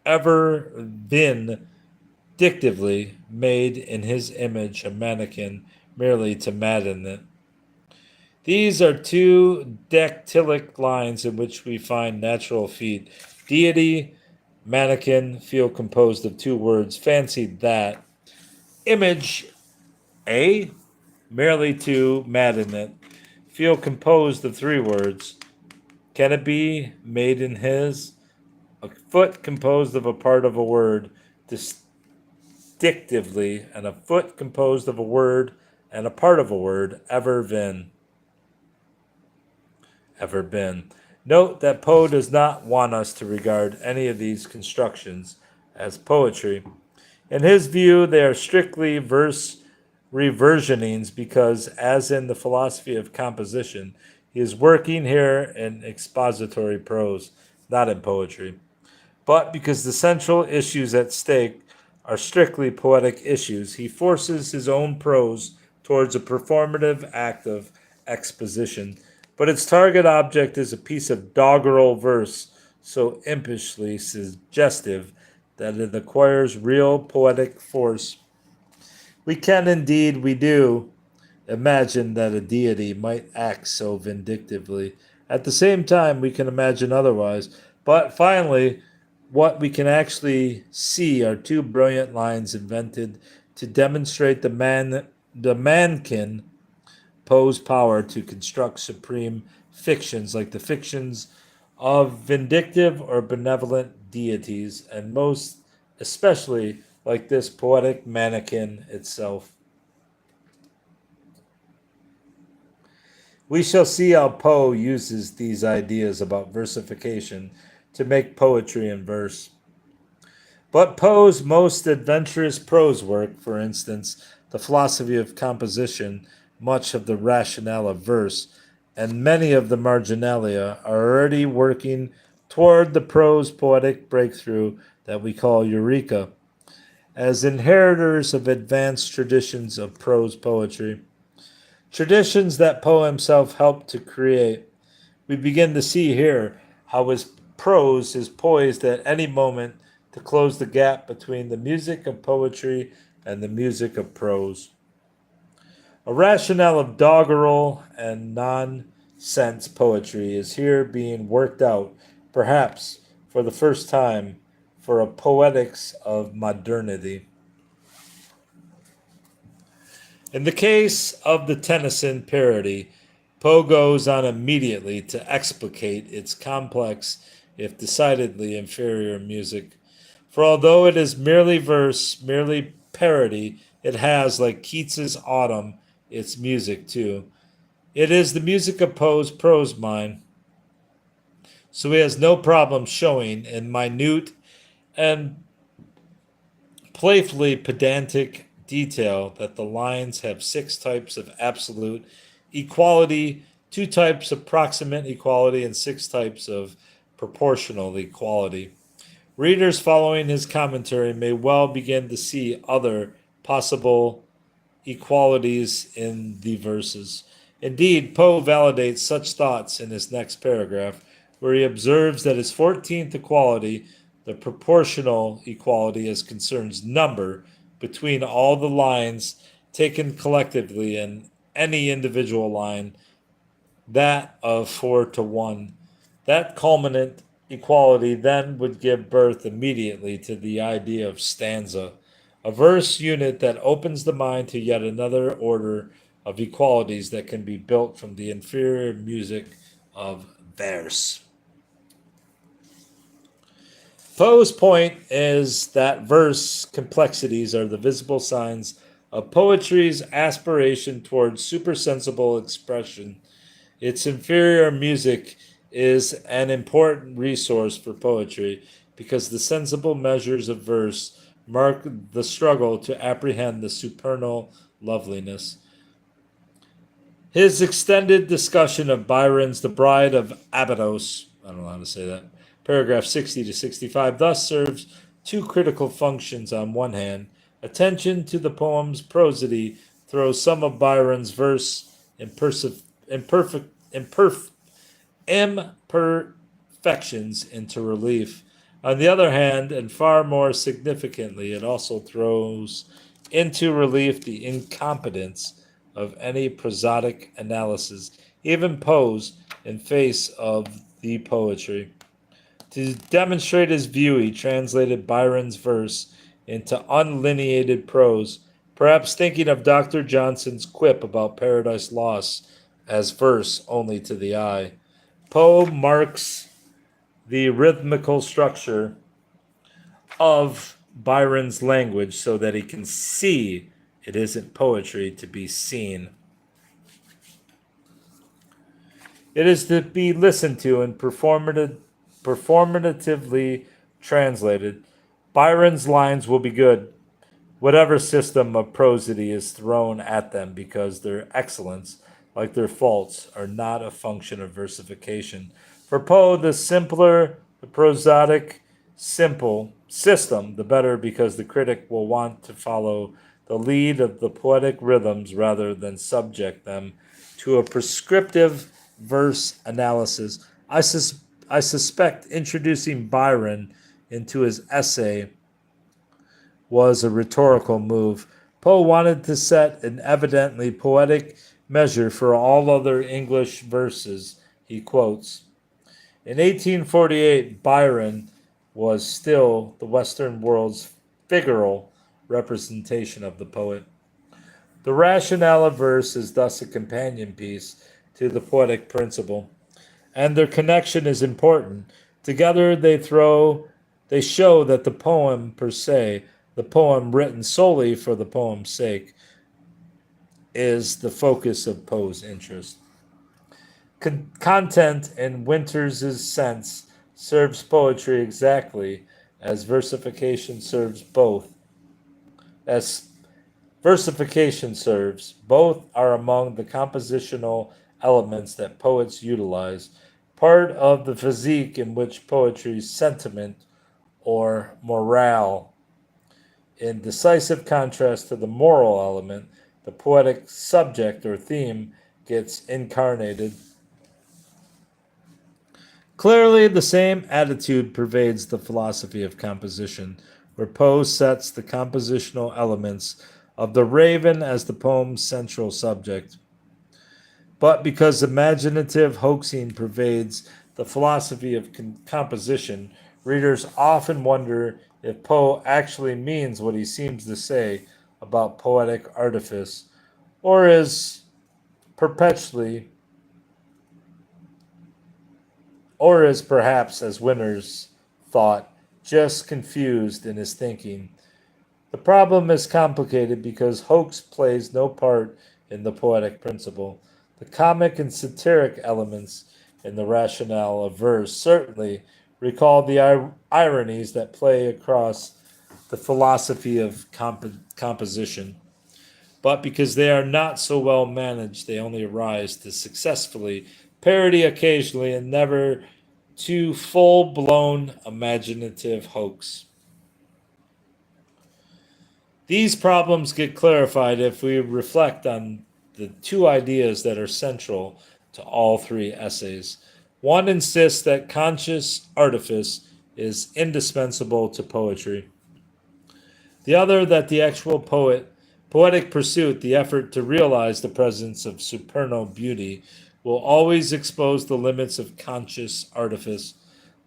ever vindictively made in his image a mannequin merely to madden it? These are two dactylic lines in which we find natural feet. Deity, mannequin feel composed of two words. Fancy that. Image, A, merely to madden it. Feel composed of three words. Can it be made in his? A foot composed of a part of a word distinctively, and a foot composed of a word and a part of a word, ever been. Note that Poe does not want us to regard any of these constructions as poetry. In his view, they are strictly verse reversionings because, as in the philosophy of composition, he is working here in expository prose, not in poetry. But because the central issues at stake are strictly poetic issues, he forces his own prose towards a performative act of exposition. But its target object is a piece of doggerel verse so impishly suggestive that it acquires real poetic force. We can indeed, we do, imagine that a deity might act so vindictively. At the same time, we can imagine otherwise. But finally, what we can actually see are two brilliant lines invented to demonstrate the mankin Poe's power to construct supreme fictions like the fictions of vindictive or benevolent deities, and most especially like this poetic mannequin itself. We shall see how Poe uses these ideas about versification to make poetry in verse. But Poe's most adventurous prose work, for instance, the philosophy of composition, much of the rationale of verse, and many of the marginalia are already working toward the prose poetic breakthrough that we call Eureka. As inheritors of advanced traditions of prose poetry, traditions that Poe himself helped to create, we begin to see here how his prose is poised at any moment to close the gap between the music of poetry and the music of prose. A rationale of doggerel and nonsense poetry is here being worked out, perhaps for the first time, for a poetics of modernity. In the case of the Tennyson parody, Poe goes on immediately to explicate its complex, if decidedly inferior music. For although it is merely verse, merely parody, it has, like Keats's Autumn, its music too. It is the music of Poe's prose mind, so he has no problem showing in minute and playfully pedantic detail that the lines have 6 types of absolute equality, 2 types of proximate equality, and 6 types of proportional equality. Readers following his commentary may well begin to see other possible equalities in the verses. Indeed, Poe validates such thoughts in his next paragraph, where he observes that his 14th equality, the proportional equality as concerns number between all the lines taken collectively and any individual line, that of 4 to 1. That culminant equality then would give birth immediately to the idea of stanza, a verse unit that opens the mind to yet another order of equalities that can be built from the inferior music of verse. Poe's point is that verse complexities are the visible signs of poetry's aspiration towards supersensible expression. Its inferior music is an important resource for poetry because the sensible measures of verse mark the struggle to apprehend the supernal loveliness. His extended discussion of Byron's The Bride of Abydos, I don't know how to say that, paragraph 60 to 65, thus serves two critical functions. On one hand, attention to the poem's prosody throws some of Byron's verse imperfections into relief. On the other hand, and far more significantly, it also throws into relief the incompetence of any prosodic analysis, even Poe's, in face of the poetry. To demonstrate his view, he translated Byron's verse into unlineated prose, perhaps thinking of Dr. Johnson's quip about Paradise Lost as verse only to the eye. Poe marks the rhythmical structure of Byron's language so that he can see it isn't poetry to be seen. It is to be listened to and performatively translated. Byron's lines will be good, whatever system of prosody is thrown at them, because their excellence, like their faults, are not a function of versification. For Poe, the simpler the prosodic simple system, the better, because the critic will want to follow the lead of the poetic rhythms rather than subject them to a prescriptive verse analysis. I suspect introducing Byron into his essay was a rhetorical move. Poe wanted to set an evidently poetic measure for all other English verses he quotes. In 1848, Byron was still the Western world's figural representation of the poet. The rationale of verse is thus a companion piece to the poetic principle, and their connection is important. Together they show that the poem per se, the poem written solely for the poem's sake, is the focus of Poe's interest. Content in Winters's sense serves poetry exactly as versification serves both. As versification serves, both are among the compositional elements that poets utilize, part of the physique in which poetry's sentiment or morale. In decisive contrast to the moral element, the poetic subject or theme gets incarnated. Clearly, the same attitude pervades the philosophy of composition, where Poe sets the compositional elements of the Raven as the poem's central subject. But because imaginative hoaxing pervades the philosophy of composition, readers often wonder if Poe actually means what he seems to say about poetic artifice, or is perhaps, as Winters thought, just confused in his thinking. The problem is complicated because hoax plays no part in the poetic principle. The comic and satiric elements in the rationale of verse certainly recall the ironies that play across the philosophy of composition. But because they are not so well managed, they only arise to successfully parody occasionally and never to full-blown imaginative hoax. These problems get clarified if we reflect on the two ideas that are central to all three essays. One insists that conscious artifice is indispensable to poetry. The other, that the actual poetic pursuit, the effort to realize the presence of supernal beauty, will always expose the limits of conscious artifice.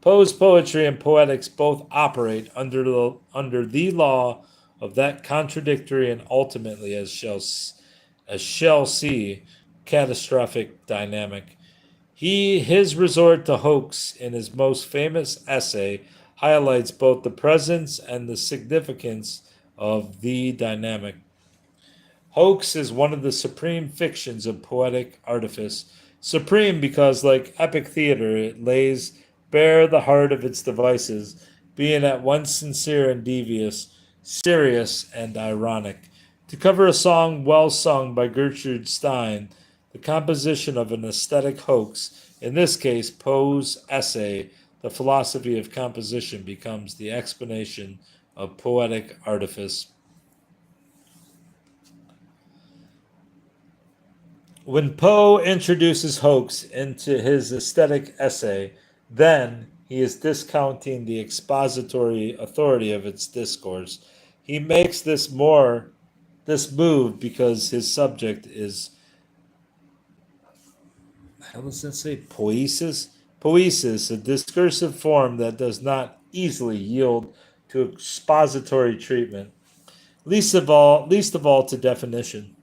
Poe's poetry and poetics both operate under the law of that contradictory and ultimately, as shall see, catastrophic dynamic. His resort to hoax in his most famous essay highlights both the presence and the significance of the dynamic. Hoax is one of the supreme fictions of poetic artifice. Supreme because, like epic theater, it lays bare the heart of its devices, being at once sincere and devious, serious and ironic. To cover a song well sung by Gertrude Stein, the composition of an aesthetic hoax, in this case, Poe's essay, The Philosophy of Composition, becomes the explanation of poetic artifice. When Poe introduces hoax into his aesthetic essay, then he is discounting the expository authority of its discourse. He makes this move because his subject is, how does that say, poiesis? Poiesis, a discursive form that does not easily yield to expository treatment, least of all to definition.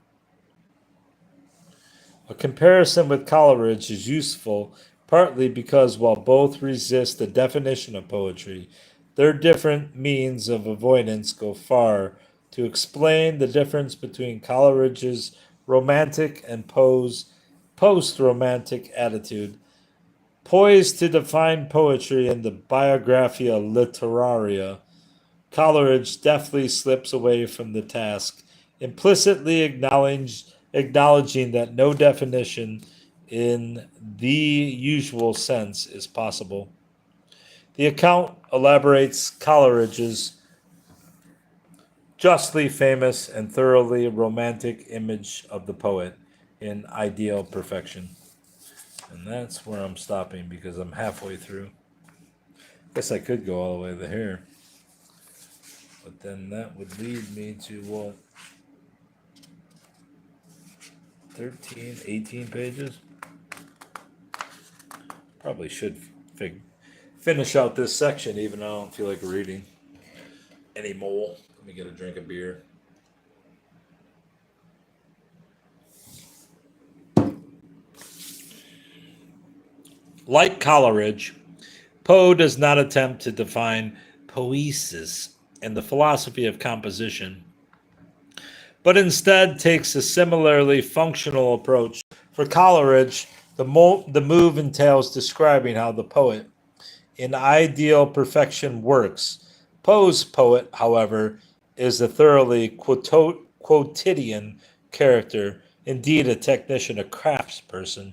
A comparison with Coleridge is useful partly because while both resist the definition of poetry, their different means of avoidance go far to explain the difference between Coleridge's romantic and Poe's post-romantic attitude. Poised to define poetry in the Biographia Literaria, Coleridge deftly slips away from the task, implicitly acknowledging that no definition in the usual sense is possible. The account elaborates Coleridge's justly famous and thoroughly romantic image of the poet in ideal perfection. And that's where I'm stopping because I'm halfway through. Guess I could go all the way to here. But then that would lead me to what? 13, 18 pages? Probably should finish out this section even though I don't feel like reading anymore. Let me get a drink of beer. Like Coleridge, Poe does not attempt to define poiesis and the philosophy of composition, but instead takes a similarly functional approach. For Coleridge, the move entails describing how the poet, in ideal perfection, works. Poe's poet, however, is a thoroughly quotidian character, indeed a technician, a craftsperson.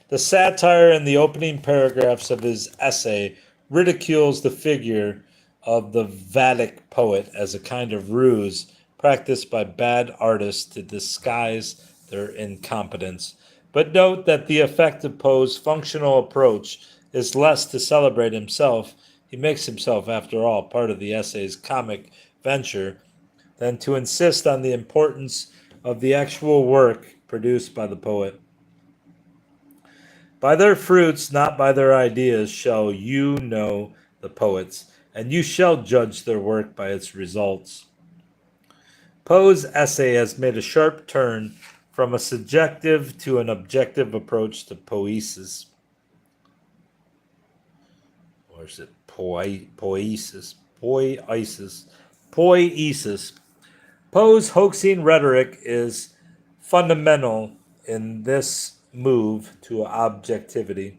The satire in the opening paragraphs of his essay ridicules the figure of the Vedic poet as a kind of ruse practiced by bad artists to disguise their incompetence. But note that the effect of Poe's functional approach is less to celebrate himself, he makes himself, after all, part of the essay's comic venture, than to insist on the importance of the actual work produced by the poet. By their fruits, not by their ideas, shall you know the poets, and you shall judge their work by its results. Poe's essay has made a sharp turn from a subjective to an objective approach to poiesis. Or is it poiesis? Poiesis. Poe's hoaxing rhetoric is fundamental in this move to objectivity.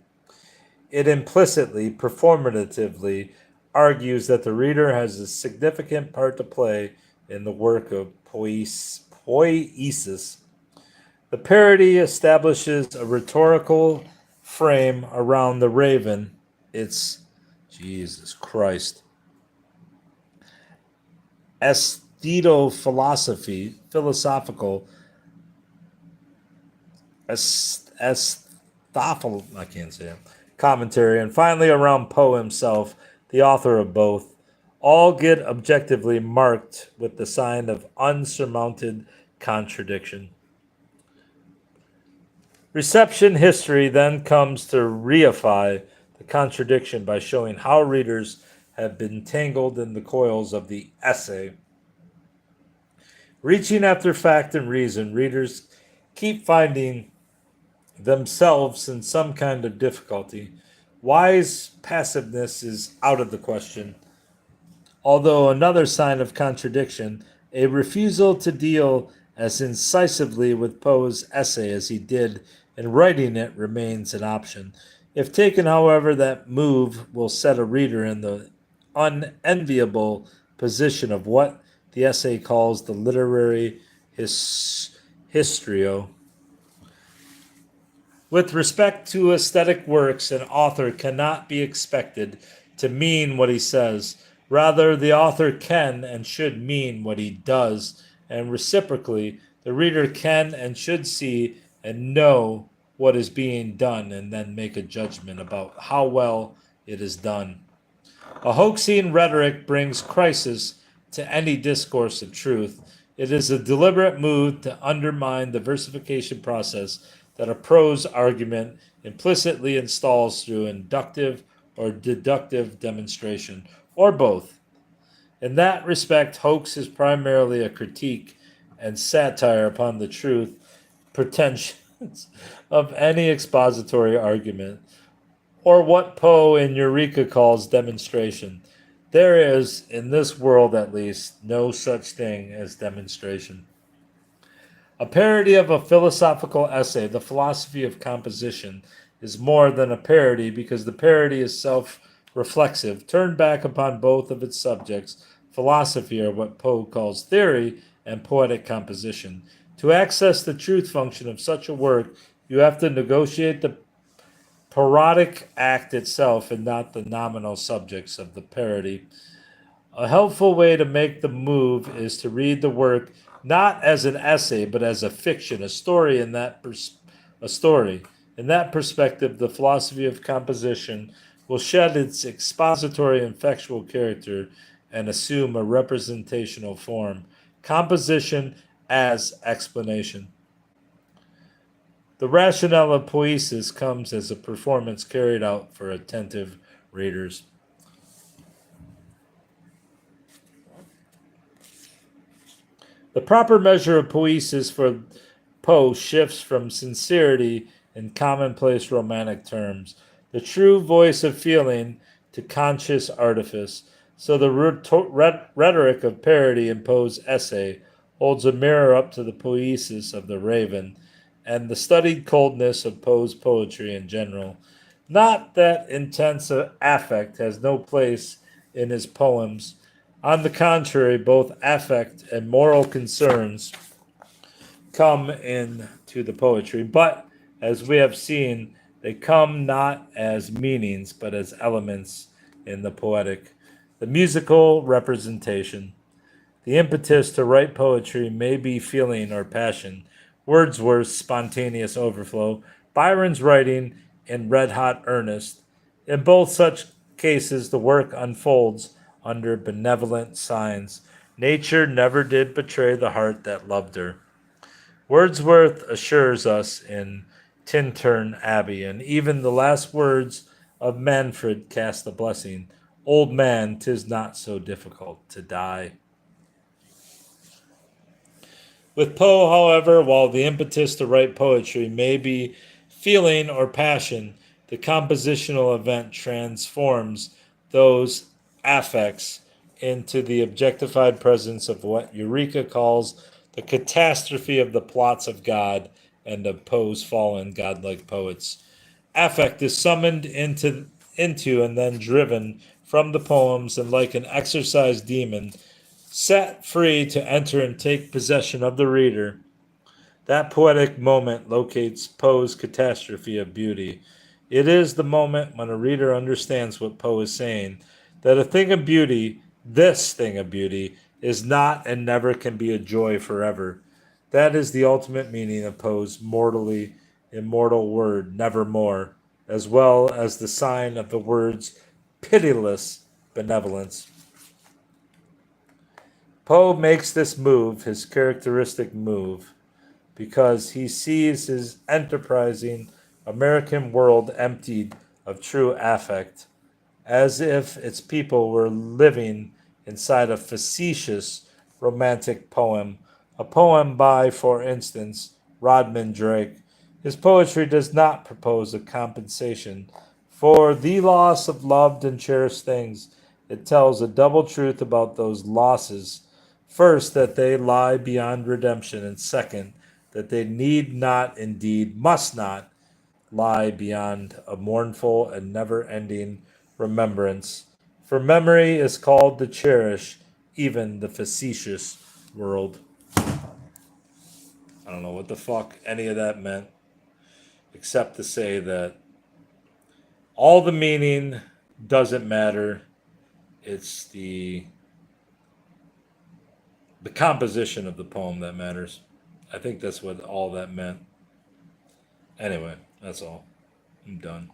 It implicitly, performatively, argues that the reader has a significant part to play in the work of poiesis. The parody establishes a rhetorical frame around the raven. It's, Jesus Christ, philosophical I can't say it, commentary, and finally around Poe himself, the author of both, all get objectively marked with the sign of unsurmounted contradiction. Reception history then comes to reify the contradiction by showing how readers have been tangled in the coils of the essay. Reaching after fact and reason, readers keep finding themselves in some kind of difficulty. Wise passiveness is out of the question. Although another sign of contradiction, a refusal to deal as incisively with Poe's essay as he did in writing it remains an option. If taken, however, that move will set a reader in the unenviable position of what the essay calls the literary histrio. With respect to aesthetic works, an author cannot be expected to mean what he says. Rather, the author can and should mean what he does, and reciprocally, the reader can and should see and know what is being done and then make a judgment about how well it is done. A hoaxing rhetoric brings crisis to any discourse of truth. It is a deliberate move to undermine the versification process that a prose argument implicitly installs through inductive or deductive demonstration, or both. In that respect, hoax is primarily a critique and satire upon the truth pretensions of any expository argument, or what Poe in Eureka calls demonstration. There is, in this world at least, no such thing as demonstration. A parody of a philosophical essay, The Philosophy of Composition, is more than a parody because the parody is self-reflexive, turned back upon both of its subjects, philosophy, or what Poe calls theory, and poetic composition. To access the truth function of such a work, you have to negotiate the parodic act itself and not the nominal subjects of the parody. A helpful way to make the move is to read the work not as an essay but as a fiction, a story. A story. In that perspective, the philosophy of composition will shed its expository and factual character and assume a representational form. Composition as explanation. The rationale of poiesis comes as a performance carried out for attentive readers. The proper measure of poiesis for Poe shifts from sincerity in commonplace romantic terms, the true voice of feeling, to conscious artifice. So the rhetoric of parody in Poe's essay holds a mirror up to the poiesis of the Raven and the studied coldness of Poe's poetry in general. Not that intense affect has no place in his poems. On the contrary, both affect and moral concerns come into the poetry, but as we have seen, they come not as meanings, but as elements in the poetic. The musical representation. The impetus to write poetry may be feeling or passion, Wordsworth's spontaneous overflow, Byron's writing in red hot earnest. In both such cases, the work unfolds under benevolent signs. Nature never did betray the heart that loved her. Wordsworth assures us in Tintern Abbey, and even the last words of Manfred cast a blessing. Old man, 'tis not so difficult to die. With Poe, however, while the impetus to write poetry may be feeling or passion, the compositional event transforms those affects into the objectified presence of what Eureka calls the catastrophe of the plots of God and of Poe's fallen godlike poets. Affect is summoned into and then driven from the poems, and like an exorcised demon, set free to enter and take possession of the reader. That poetic moment locates Poe's catastrophe of beauty. It is the moment when a reader understands what Poe is saying, that a thing of beauty, this thing of beauty, is not and never can be a joy forever. That is the ultimate meaning of Poe's mortally immortal word, nevermore, as well as the sign of the word's pitiless benevolence. Poe makes this move his characteristic move because he sees his enterprising American world emptied of true affect, as if its people were living inside a facetious romantic poem, a poem by, for instance, Rodman Drake. His poetry does not propose a compensation for the loss of loved and cherished things. It tells a double truth about those losses. First, that they lie beyond redemption, and second, that they need not, indeed must not, lie beyond a mournful and never-ending remembrance. For memory is called to cherish even the facetious world. I don't know what the fuck any of that meant. except to say that all the meaning doesn't matter. It's the composition of the poem that matters. I think that's what all that meant. Anyway, that's all. I'm done.